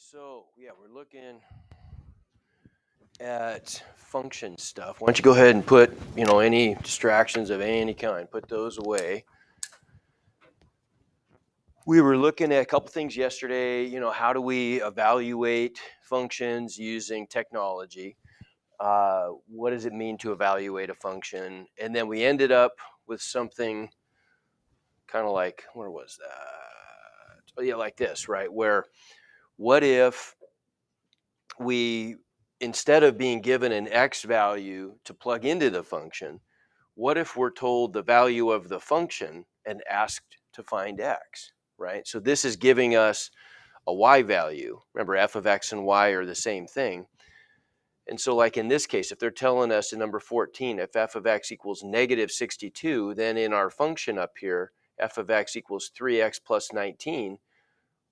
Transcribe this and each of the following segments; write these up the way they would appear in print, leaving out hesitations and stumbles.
So yeah, we're looking at function stuff. Why don't you go ahead and put, any distractions of any kind, put those away. We were looking at a couple things yesterday, how do we evaluate functions using technology? What does it mean to evaluate a function? And then we ended up with something kind of like, where was that? Oh yeah, like this, right? Where what if we, instead of being given an x value to plug into the function, what if we're told the value of the function and asked to find x, right? So this is giving us a y value. Remember, f of x and y are the same thing. And so like in this case, if they're telling us in number 14, if f of x equals negative 62, then in our function up here, f of x equals 3x plus 19,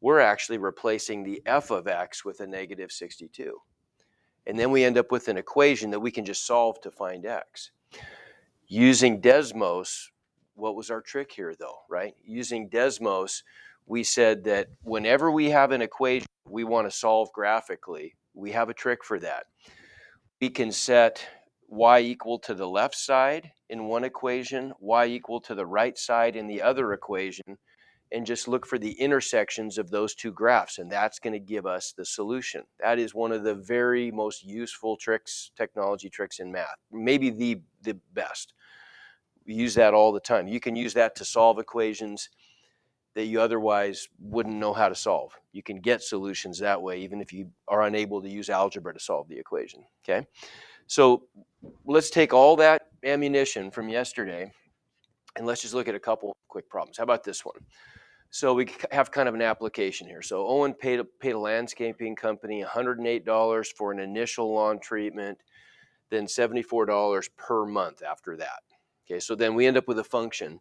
we're actually replacing the f of x with a negative 62. And then we end up with an equation that we can just solve to find x. Using Desmos, what was our trick here though, right? Using Desmos, we said that whenever we have an equation we want to solve graphically, we have a trick for that. We can set y equal to the left side in one equation, y equal to the right side in the other equation, and just look for the intersections of those two graphs, and that's going to give us the solution. That is one of the very most useful tricks, technology tricks in math, maybe the best. We use that all the time. You can use that to solve equations that you otherwise wouldn't know how to solve. You can get solutions that way, even if you are unable to use algebra to solve the equation, okay? So let's take all that ammunition from yesterday and let's just look at a couple quick problems. How about this one? So we have kind of an application here. So Owen paid a landscaping company $108 for an initial lawn treatment, then $74 per month after that. Okay, so then we end up with a function.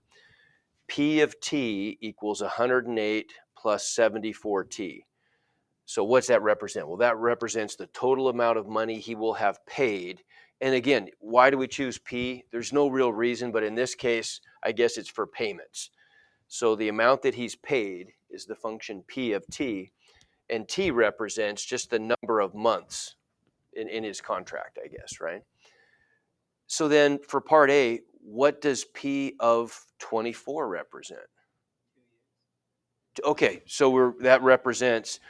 P of t equals 108 plus 74t. So what's that represent? Well, that represents the total amount of money he will have paid. And again, why do we choose P? There's no real reason, but in this case, I guess it's for payments. So the amount that he's paid is the function P of t, and t represents just the number of months in his contract, I guess, right? So then for part A, what does P of 24 represent? Okay, so that represents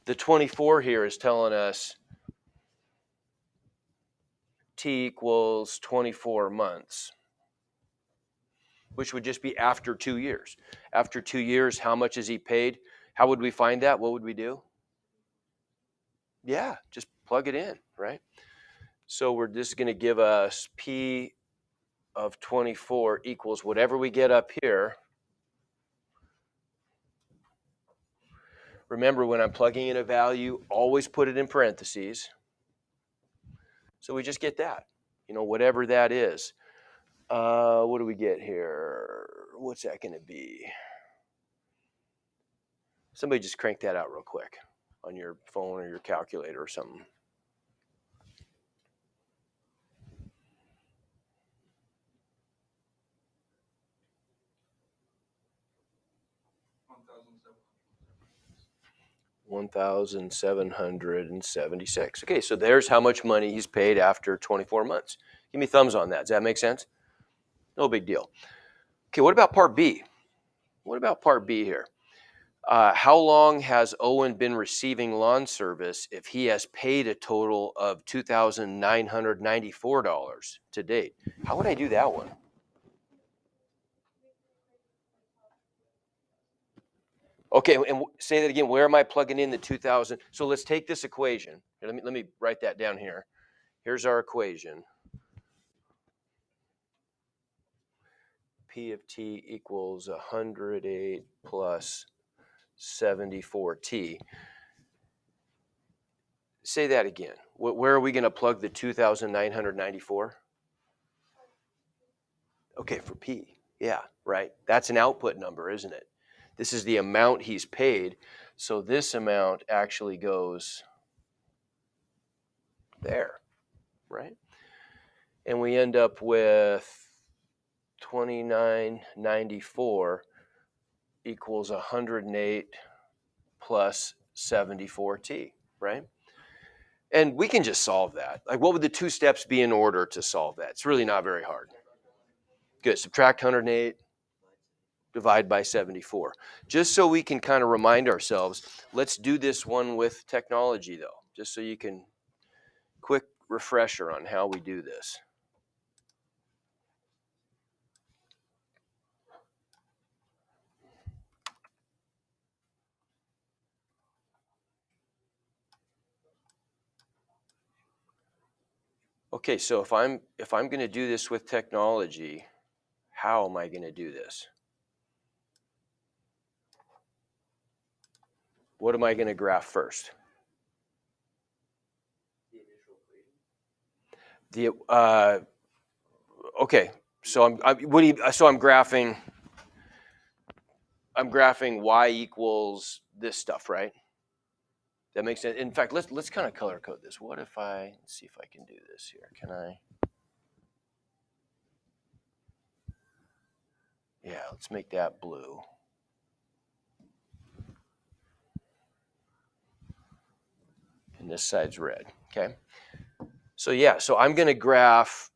the 24 here is telling us T equals 24 months, which would just be after 2 years. After 2 years, how much is he paid? How would we find that? What would we do? Yeah, just plug it in, right? So this is going to give us P of 24 equals whatever we get up here. Remember, when I'm plugging in a value, always put it in parentheses. So we just get that, whatever that is. What do we get here? What's that going to be? Somebody just crank that out real quick on your phone or your calculator or something. $1,776. Okay, so there's how much money he's paid after 24 months. Give me thumbs on that. Does that make sense? No big deal. Okay, what about part B? What about part B here? How long has Owen been receiving lawn service if he has paid a total of $2,994 to date? How would I do that one? Okay, and say that again. Where am I plugging in the 2,000? So let's take this equation. Here, let me write that down here. Here's our equation. P of t equals 108 plus 74t. Say that again. Where are we going to plug the 2,994? Okay, for P. Yeah, right. That's an output number, isn't it? This is the amount he's paid. So this amount actually goes there, right? And we end up with 2994 equals 108 plus 74t, right? And we can just solve that. Like, what would the two steps be in order to solve that? It's really not very hard. Good. Subtract 108, divide by 74. Just so we can kind of remind ourselves, let's do this one with technology, though, just so you can quick refresher on how we do this. Okay, so if I'm going to do this with technology, how am I going to do this? What am I going to graph first? The okay, so I'm graphing. I'm graphing y equals this stuff, right? That makes sense. In fact, let's kind of color code this. What if let's see if I can do this here. Can I? Yeah, let's make that blue. And this side's red. Okay. So yeah, so I'm going to graph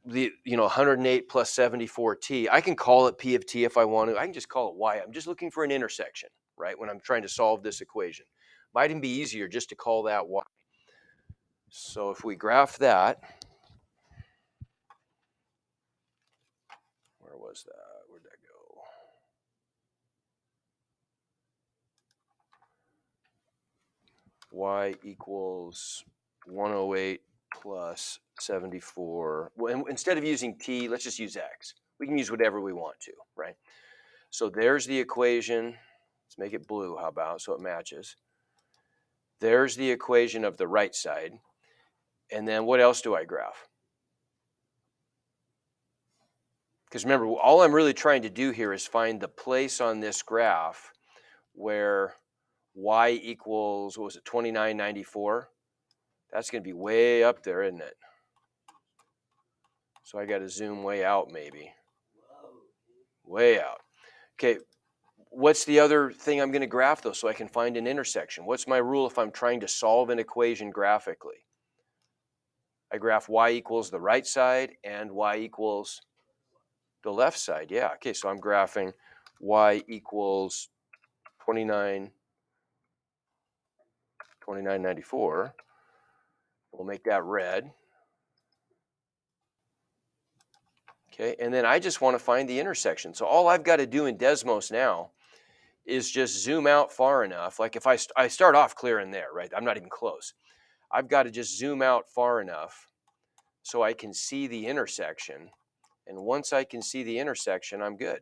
the 108 plus 74t. I can call it p of t if I want to. I can just call it y. I'm just looking for an intersection, right? When I'm trying to solve this equation, might even be easier just to call that y. So if we graph that, where was that? Where'd that go? Y equals 108 plus 74. Well, instead of using t, let's just use x. We can use whatever we want to, right? So there's the equation. Let's make it blue, how about, so it matches. There's the equation of the right side. And then what else do I graph? Because remember, all I'm really trying to do here is find the place on this graph where y equals, what was it, 2994? That's going to be way up there, isn't it? So I got to zoom way out, maybe. Way out. Okay, what's the other thing I'm going to graph, though, so I can find an intersection? What's my rule if I'm trying to solve an equation graphically? I graph y equals the right side and y equals the left side. Yeah, okay, so I'm graphing y equals 2994. We'll make that red. Okay, and then I just want to find the intersection. So all I've got to do in Desmos now is just zoom out far enough. Like if I start off clear in there, right? I'm not even close. I've got to just zoom out far enough so I can see the intersection. And once I can see the intersection, I'm good.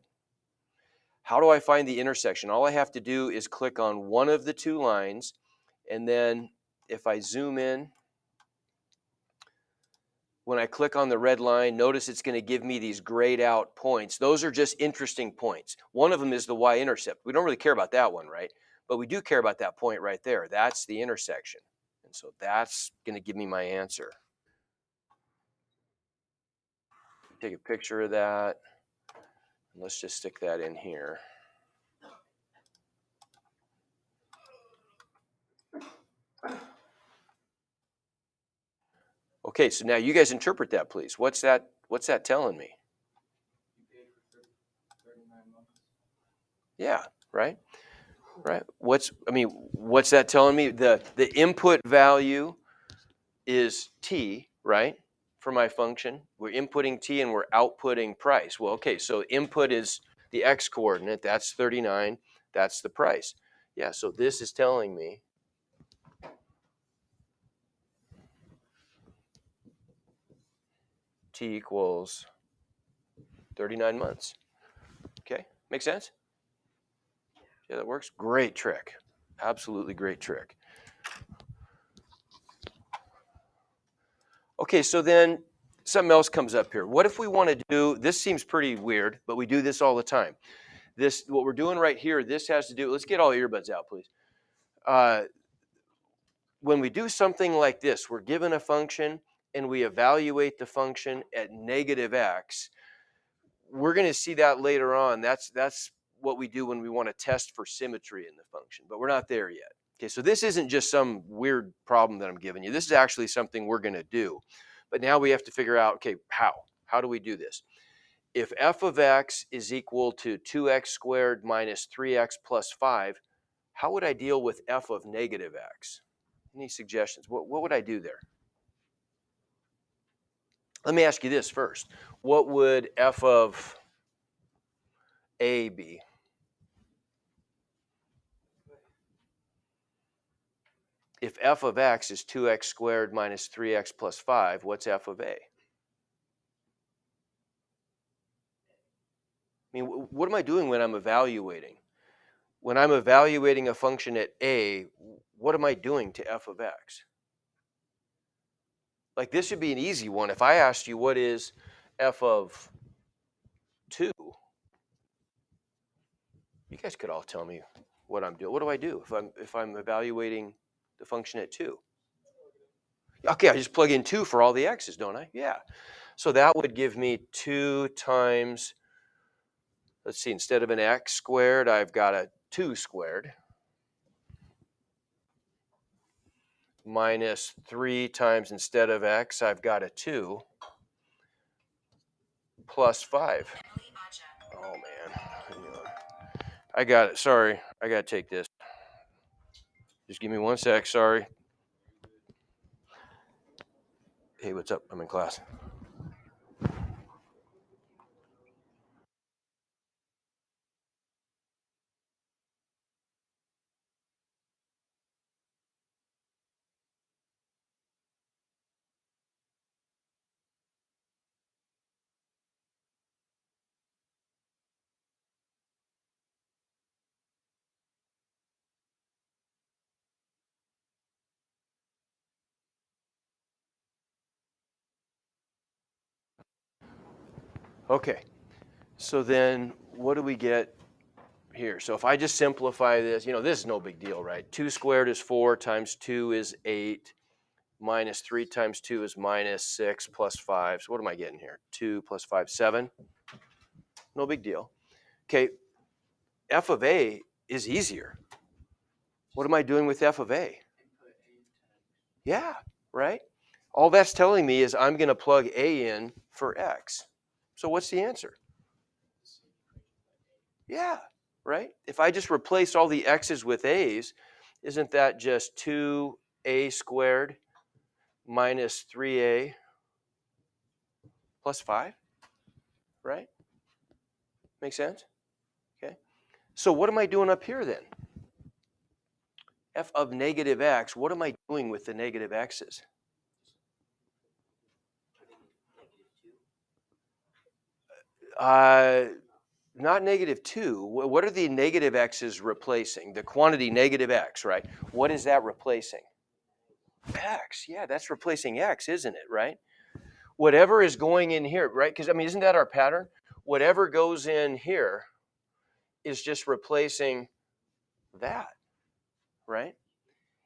How do I find the intersection? All I have to do is click on one of the two lines, and then if I zoom in, when I click on the red line, notice it's going to give me these grayed out points. Those are just interesting points. One of them is the y-intercept. We don't really care about that one, right? But we do care about that point right there. That's the intersection. And so that's going to give me my answer. Take a picture of that. Let's just stick that in here. Okay, so now you guys interpret that, please. What's that telling me? Yeah, right? Right. What's that telling me? The input value is t, right? For my function. We're inputting t and we're outputting price. Well, okay, so input is the x coordinate, that's 39, that's the price. Yeah, so this is telling me t equals 39 months. Okay, make sense? Yeah, that works. Great trick. Absolutely great trick. Okay, so then something else comes up here. What if we want to do, this seems pretty weird, but we do this all the time. What we're doing right here, this has to do, let's get all earbuds out, please. When we do something like this, we're given a function and we evaluate the function at negative x. We're going to see that later on. That's what we do when we want to test for symmetry in the function, but we're not there yet. Okay, so this isn't just some weird problem that I'm giving you. This is actually something we're going to do. But now we have to figure out, okay, how? How do we do this? If f of x is equal to 2x squared minus 3x plus 5, how would I deal with f of negative x? Any suggestions? What would I do there? Let me ask you this first. What would f of a be? If f of x is 2x squared minus 3x plus 5, what's f of a? I mean, what am I doing when I'm evaluating? When I'm evaluating a function at a, what am I doing to f of x? Like this should be an easy one. If I asked you what is f of 2, you guys could all tell me what I'm doing. What do I do if I'm evaluating the function at 2? Okay, I just plug in 2 for all the x's, don't I? Yeah. So that would give me 2 times, let's see, instead of an x squared, I've got a 2 squared minus 3 times, instead of x, I've got a 2 plus 5. Oh, man. Hang on. I got it. Sorry. I got to take this. Just give me one sec. Sorry. Hey, what's up? I'm in class. Okay. So then what do we get here? So if I just simplify this, this is no big deal, right? 2 squared is 4 times 2 is 8 minus 3 times 2 is minus 6 plus 5. So what am I getting here? 2 plus 5, 7. No big deal. Okay, f of a is easier. What am I doing with f of a? Yeah, right? All that's telling me is I'm going to plug a in for x. So what's the answer? Yeah, right? If I just replace all the x's with a's, isn't that just 2a squared minus 3a plus 5, right? Make sense? Okay. So what am I doing up here then? F of negative x, what am I doing with the negative x's? Uh, Not negative 2. What are the negative x's replacing? The quantity negative x, right? What is that replacing? X. Yeah, that's replacing x, isn't it, right? Whatever is going in here, right? Because, I mean, isn't that our pattern? Whatever goes in here is just replacing that, right?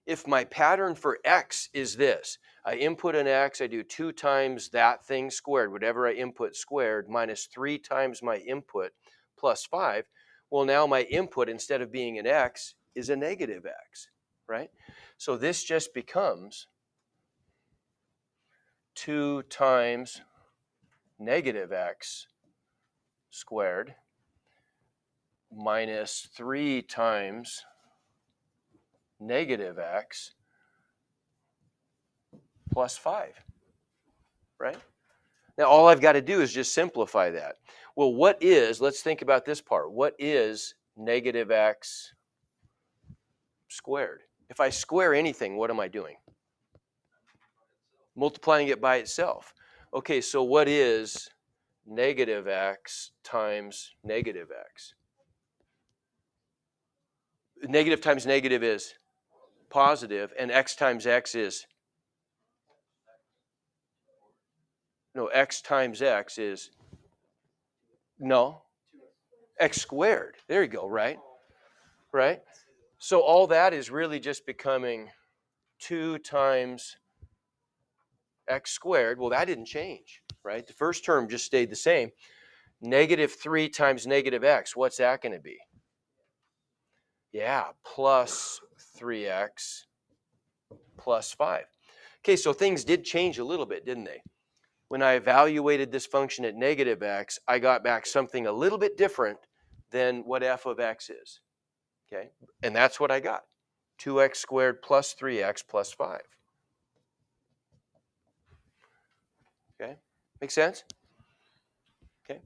If my pattern for x is this, I input an x, I do 2 times that thing squared, whatever I input squared, minus 3 times my input plus 5. Well, now my input, instead of being an x, is a negative x, right? So this just becomes 2 times negative x squared minus 3 times negative x plus 5, right? Now, all I've got to do is just simplify that. Well, let's think about this part. What is negative x squared? If I square anything, what am I doing? Multiplying it by itself. Okay, so what is negative x times negative x? Negative times negative is positive, and x times x is, no, x times x is, no, x squared. There you go, right? Right? So all that is really just becoming 2 times x squared. Well, that didn't change, right? The first term just stayed the same. Negative 3 times negative x, what's that going to be? Yeah, plus 3x plus 5. Okay, so things did change a little bit, didn't they? When I evaluated this function at negative x, I got back something a little bit different than what f of x is. Okay, and that's what I got. 2x squared plus 3x plus 5. Okay, make sense? Okay,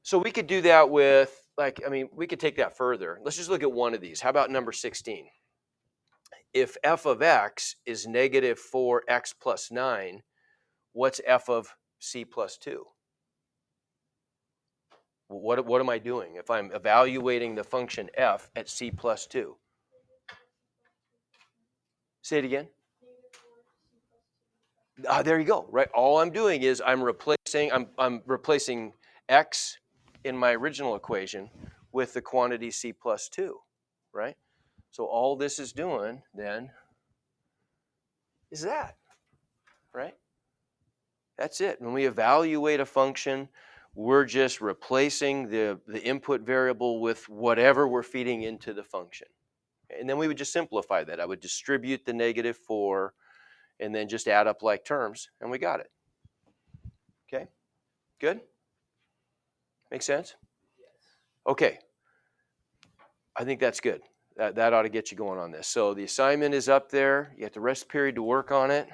so we could do that with, like, I mean, we could take that further. Let's just look at one of these. How about number 16? If f of x is negative 4x plus 9, what's f of c plus 2? What am I doing if I'm evaluating the function f at c plus 2? Say it again. There you go. Right. All I'm doing is I'm replacing x in my original equation with the quantity c plus 2. Right. So all this is doing then is that. Right. That's it. When we evaluate a function, we're just replacing the input variable with whatever we're feeding into the function. And then we would just simplify that. I would distribute the negative 4 and then just add up like terms, and we got it. Okay, good? Make sense? Okay, I think that's good. That ought to get you going on this. So the assignment is up there. You have the rest period to work on it.